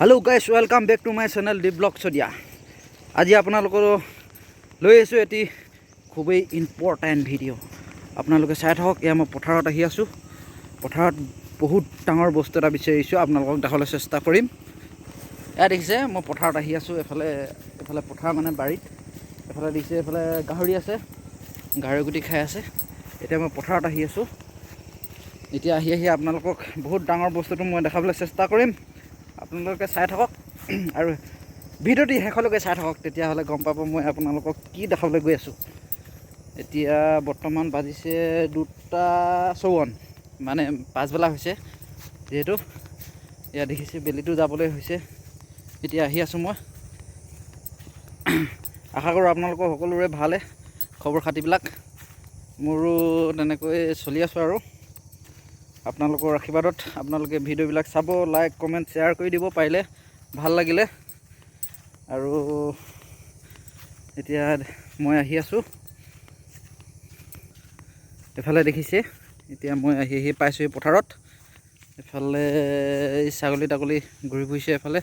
hello guys welcome back to my channel D blog Sadia आज आपनालोকৰ লৈ আছো এটি খুবই ইম্পৰ্টেন্ট ভিডিও আপোনালোকে চাই থাকক এয়া মই পথাৰত আহি আছো পথাৰত বহুত ডাঙৰ বস্তু এটা বিচাৰিছো আপোনালোকক দেখাবলৈ চেষ্টা কৰিম এয়া দেখিছে মই পথাৰত আহি আছো এফালে পথাৰ মানে বাৰীত এফালে দিছে এফালে গাহৰি আছে গাহৰি গুটি খাই আছে এতিয়া মই পথাৰত আহি আছো এতিয়া আহি আপোনালোকক বহুত ডাঙৰ বস্তুটো মই দেখাবলৈ চেষ্টা কৰিম আপোনালোকে চাই থাকক আৰু ভিডিওটি হেকলৈকে চাই থাকক তেতিয়া হলে গম পাব মই আপোনালোকক কি দেখাবলৈ গৈ আছো এতিয়া বৰ্তমান বাজিছে 2:54 মানে পাঁচবেলা হৈছে যেহেতু ইয়া দেখিছে বেলিটো যাবলৈ হৈছে এতিয়া আহি আছো মই আশা কৰো আপোনালোকৰ সকলোৰে ভালে খবৰ খাতিবিলাক মোৰো তেনেকৈ চলি আছো আৰু আপোনালোকৰ আশীৰ্বাদত আপোনালোকে ভিডিওবিলাক চাব লাইক কমেন্ট শেয়াৰ কৰি দিব পাৰিলে ভাল লাগিলে আৰু এতিয়া মই আহি আছো এফালে দেখিছে এতিয়া মই আহি পাইছো পথাৰত এফালে ছাগলী টাগলী ঘূৰি ফুৰিছে এফালে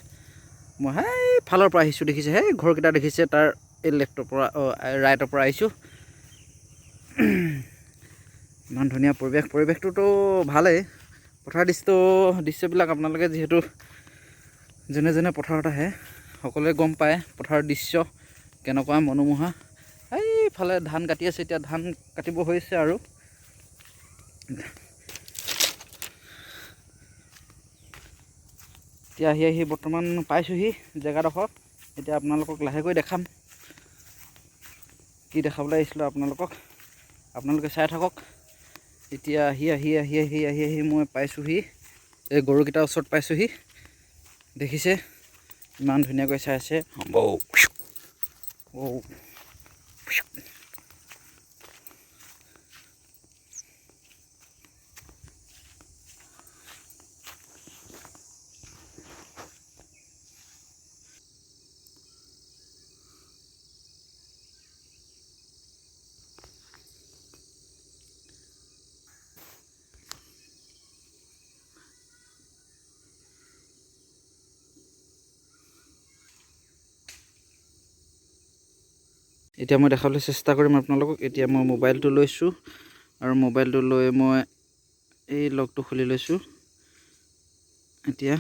মই হাই ফালৰ পৰা আহিছো দেখিছে হে ঘৰকেইটা দেখিছে তাৰ এই লেফ্টৰ পৰা ৰাইটৰ পৰা আহিছো মান ধুনীয়া পৰিবেশটোতো ভালেই পথাৰ দৃশ্যবিলাক আপোনালোকে যেহেতু জনে জনে পথাৰত আহে সকলোৱে গম পায় পথাৰৰ দৃশ্য কেনেকুৱা মনোমোহা এইফালে ধান কাটি আছে এতিয়া ধান কাটিব হৈছে আৰু এতিয়া আহি বৰ্তমান পাইছোহি জেগাডোখৰ এতিয়া আপোনালোকক লাহেকৈ দেখাম কি দেখাবলৈ আহিছিলো আপোনালোকে চাই থাকক এতিয়া আহি মই পাইছোহি এই গৰুকেইটাৰ ওচৰত পাইছোহি দেখিছে ইমান ধুনীয়াকৈ চাই আছে এতিয়া মই দেখাবলৈ চেষ্টা কৰিম আপোনালোকক এতিয়া মই মোবাইলটো লৈছো আৰু মোবাইলটো লৈ মই এই লগটো খুলি লৈছো এতিয়া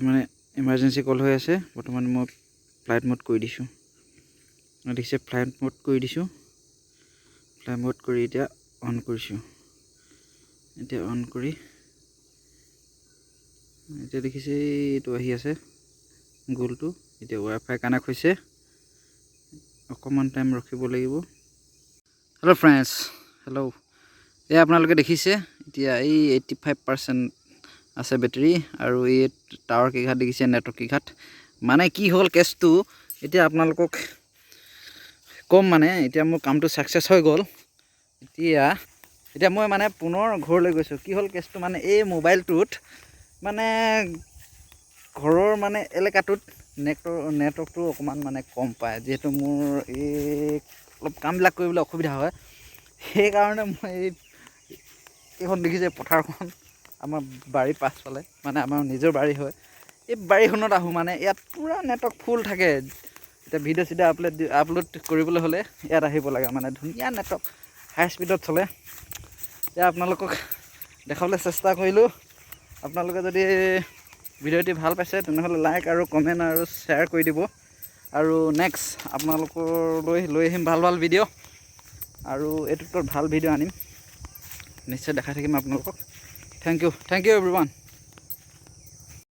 মানে ইমাৰ্জেন্সি কল হৈ আছে বৰ্তমান মই ফ্লাইট মোড কৰি দিছো দেখিছে ফ্লাইট মোড কৰি এতিয়া অন কৰিছো এতিয়া অন কৰি এতিয়া দেখিছে এইটো আহি আছে গোলটো এতিয়া ৱাইফাই কানেক্ট হৈছে অকমান টাইম ৰখিব লাগিব হেল্ল' ফ্ৰেণ্ডছ হেল্ল' এই আপোনালোকে দেখিছে এতিয়া এই 85% আছে বেটাৰী আৰু এই টাৱাৰ কিঘাট দেখিছে নেটৱৰ্ক কিঘাট মানে কি হ'ল কেছটো এতিয়া আপোনালোকক কম মানে এতিয়া মোৰ কামটো সাকসেস হৈ গ'ল এতিয়া মই মানে পুনৰ ঘৰলৈ গৈছো কি হ'ল কেছটো মানে এই মোবাইলটোত মানে ঘৰৰ মানে এলেকাটোত নেটৱৰ্কটো অকমান মানে কম পায় যেহেতু মোৰ এই অলপ কামবিলাক কৰিবলৈ অসুবিধা হয় সেই কাৰণে মই এইখন দেখিছে পথাৰখন আমাৰ বাৰী পাছফালে মানে আমাৰ নিজৰ বাৰী হয় এই বাৰীখনত আহো মানে ইয়াত পুৰা নেটৱৰ্ক ফুল থাকে এতিয়া ভিডিও সিধা আপলোড কৰিবলৈ হলে ইয়াত আহিব লাগে মানে ধুনীয়া নেটৱৰ্ক হাই স্পীডত চলে এতিয়া আপোনালোকক দেখাবলৈ চেষ্টা কৰিলো আপোনালোকে যদি ভিডিওটি ভাল পাইছে তেনেহলে লাইক আৰু কমেন্ট আৰু শেয়াৰ কৰি দিব আৰু নেক্সট আপোনালোকৰ লৈ আহিম ভাল ভিডিও আৰু এটোত ভাল ভিডিও আনিম নিশ্চয় দেখাই থাকিম আপোনালোকক থ্যাংক ইউ এভৰিৱান